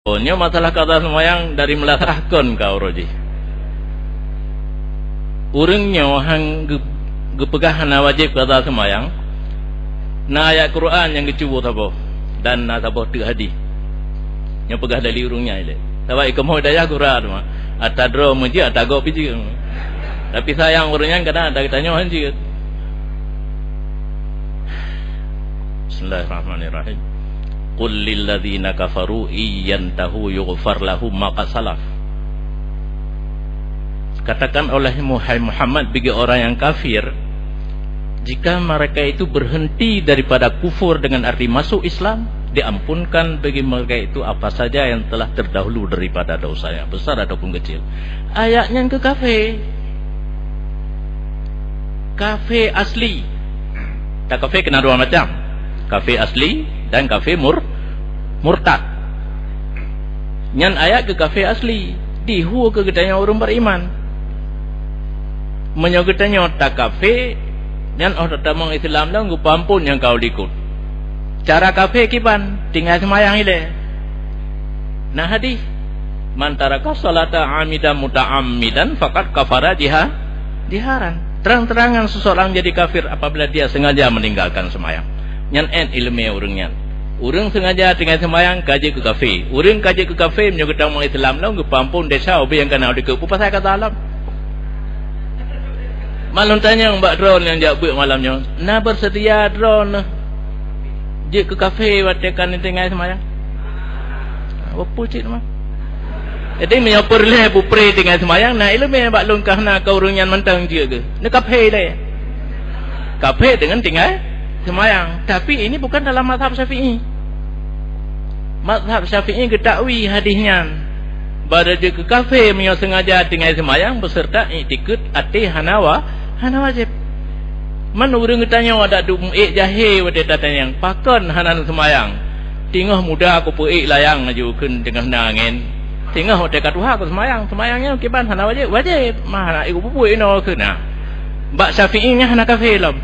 Nya masalah kata semayang dari melasahkan kau roji. Urangnya hang gepegahan wajib kata semayang. Na ayat Quran yang dicuba tabo dan na tabo tu hadis. Yang pegah dari urungnya ile. Sebab ikamu daya Quran mah. Atadro muji atago piji. Tapi sayang urungnya kadang ada tanya hanji. Bismillahirrahmanirrahim. Qul lil ladzina kafaru iyantahu yughfar lahum ma qad salaf. Katakan oleh Muhammad bagi orang yang kafir, jika mereka itu berhenti daripada kufur dengan arti masuk Islam, diampunkan bagi mereka itu apa saja yang telah terdahulu daripada dosanya, besar ataupun kecil. Ayatnya ke kafe asli. Tak kafe kena dua macam, kafe asli dan kafe murtad. Nyan ayat ke kafe asli dihu ke gedanya orang beriman. Menyogetanya tak kafe nyan orang tamang Islam dah ngu pampun yang kau likut. Cara kafe kiban tinggal semayang ile. Nah hadis man taraka salata amidan muta'ammidan faqad kafara jiharan. Terang-terangan seseorang jadi kafir apabila dia sengaja meninggalkan semayang. Nyan ilmu urangnya. Urang sengaja tinggal semayang kaji ke kafe. Urang kaji ke kafe menyogetang orang Islam dah ngu pampun desa obi yang kena dikut pasal kata alam. Malam tanya mbak drone yang jawab malamnya, nak bersedia drone dia ke kafe watekan tengah semayang. Apa cik mah? Jadi menyopor le bupre tengah semayang, nah ilmu mbak lungkah nak kau urang yang mentang dia ke. Nak kafe dah. Kafe dengan tinggal semayang, tapi ini bukan dalam mazhab Syafi'i. Mazhab Syafi'i ketakwi hadisnya. Pada dia ke kafe menyok sengaja tinggal semayang beserta iktikad ati hana wajib. Man urang tanya ada du jahil wade tanya yang pakon hanan semayang. Tingah muda aku puik layang aju keun tengah nangin. Tingah wade katuha aku semayangnya kiban hana wajib. Mah nak iku puik no keuna. Mbak Syafi'i nya hana kafir lam.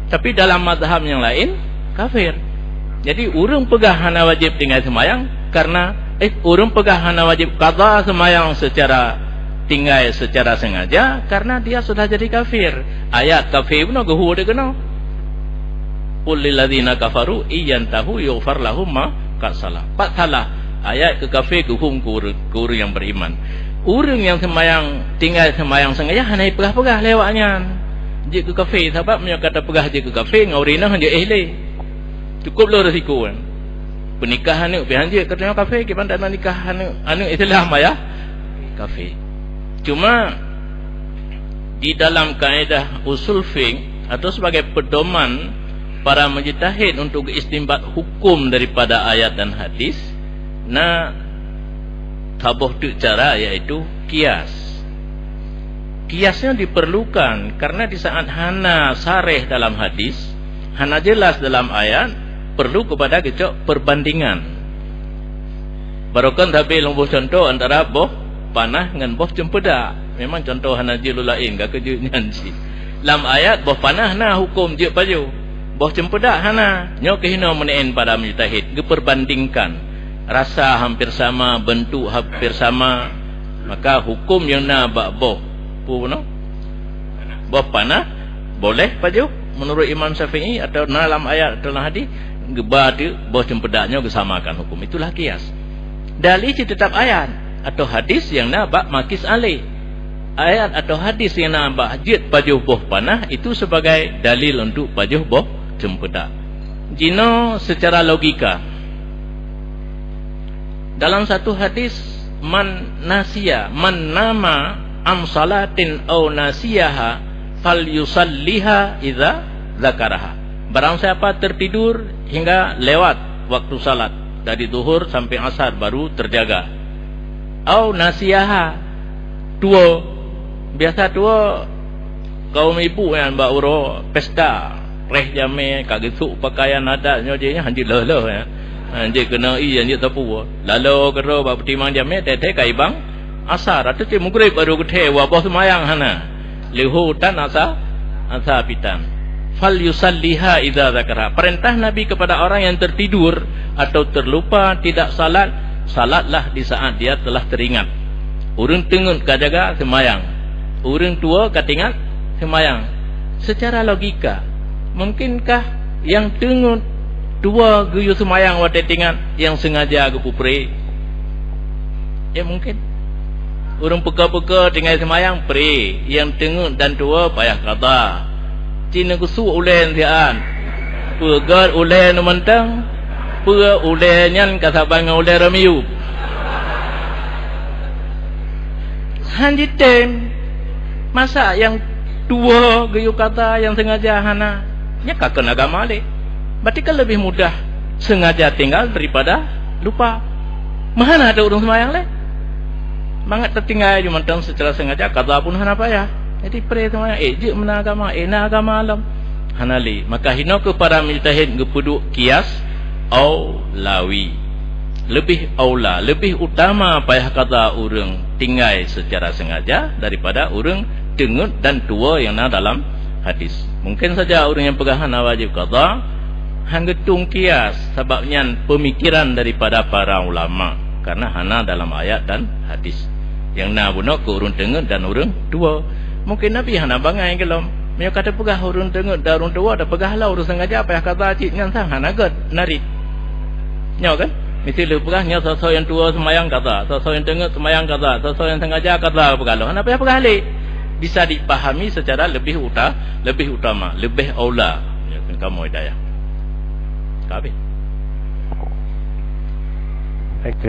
Tapi dalam mazhab yang lain kafir. Jadi urang pegah hana wajib tinggal semayang karena urang pegah hana wajib qada semayang secara tinggal secara sengaja karena dia sudah jadi kafir. Ayat kafir pun gehu de kena. Qul lil ladzina kafaru iyantahu yughfar lahum ma qad salah. Pak salah. Ayat ke kafir ke hum kur yang beriman. Urang yang semayang tinggal semayang sengaja hanya pegah-pegah lewatnya. Je ke kafir sebab punya kata pegah je ke kafir ngaurina hanya ihle. Cukup lo risiko kan. Pernikahan ni pian je katanya kafir ke pandai nikah anu Islam ya. Kafir. Cuma di dalam kaedah usul fiqh atau sebagai pedoman para mujtahid untuk istinbat hukum daripada ayat dan hadis, nah tabuh tu cara iaitu kias. Kiasnya diperlukan karena di saat hana sareh dalam hadis, hana jelas dalam ayat, perlu kepada kecok perbandingan. Barukan tapi lomboh contoh antara boh panah dengan boh cempedak. Memang contoh hanajilul lain gak kejutnya si. Dalam ayat boh panah nah hukum je paju. Boh cempedak hana. Nyo kehina menein pada mujtahid diperbandingkan. Rasa hampir sama, bentuk hampir sama, maka hukum yang na bak boh puno. Boh panah boleh paju menurut Imam Syafi'i atau dalam ayat dalam hadis gebah tu boh cempedaknya kesamakan hukum. Itulah kias. Dalil tetap ayat atau hadis yang nabak makis alih. Ayat atau hadis yang nabak jid pajuh boh panah itu sebagai dalil untuk pajuh boh cempedak. Jino secara logika dalam satu hadis man nama am salatin au nasiyaha fal yusalliha idza zakaraha. Barang siapa tertidur hingga lewat waktu salat dari zuhur sampai asar baru terjaga. Au nasiyaha tua biasa tua kaum ibu yang mbak uro pesta reh jame kagesuk pakaian adatnya je hanji leh ya hanji kena anji tapu lalu kero bab timang jame tete kai bang asar atau ti mugrib baru kethe wabah semayang hana lihu tan asa pitan fal yusalliha idza zakara. Perintah Nabi kepada orang yang tertidur atau terlupa tidak salat salatlah di saat dia telah teringat. Urang tengut ka jaga semayang, urang tua ka tingat semayang. Secara logika, mungkinkah yang tengut tua guyu semayang wate tingat, yang sengaja ke pupre? Ya mungkin. Urang peka-peka tinggal semayang pre, yang tengut dan tua payah qada. Cina kusu ulen sian. Pegar ulen mentang, pe ulen nyan kasabang ulen ramiu. Hanji tem masa yang tua guyu kata yang sengaja hana nya kakek agama le. Berarti kan lebih mudah sengaja tinggal daripada lupa. Mana ada urang semayang le? Mangat tertinggal cuma tang secara sengaja kata pun hana payah. Jadi pre semayang je mana agama na agama alam. Hanali maka hina ke para mujtahid gepuduk kias au lawi. Lebih aula, lebih utama payah kata urang tinggal secara sengaja daripada urang tengut dan tua yang ada dalam hadis. Mungkin saja orang yang pegahan wajib qada hang getung kias sebabnya pemikiran daripada para ulama karena hana dalam ayat dan hadis. Yang na bunak ke urang tengut dan urang tua. Mungkin Nabi hana bangai gelom. Dia kata pegah urang tengut dan urang tua dah pegahlah urang sengaja payah kata cik ngan sang hana gad narik. Nyaw kan? Mesti lu pegahnya sosok yang tua semayang kata, sosok yang tengut semayang kata, sosok yang sengaja kata pegalo. Hana payah pegah le. Bisa dipahami secara lebih utama, lebih aula. Ya kan kamu hidayah. Kabeh. Baik, terima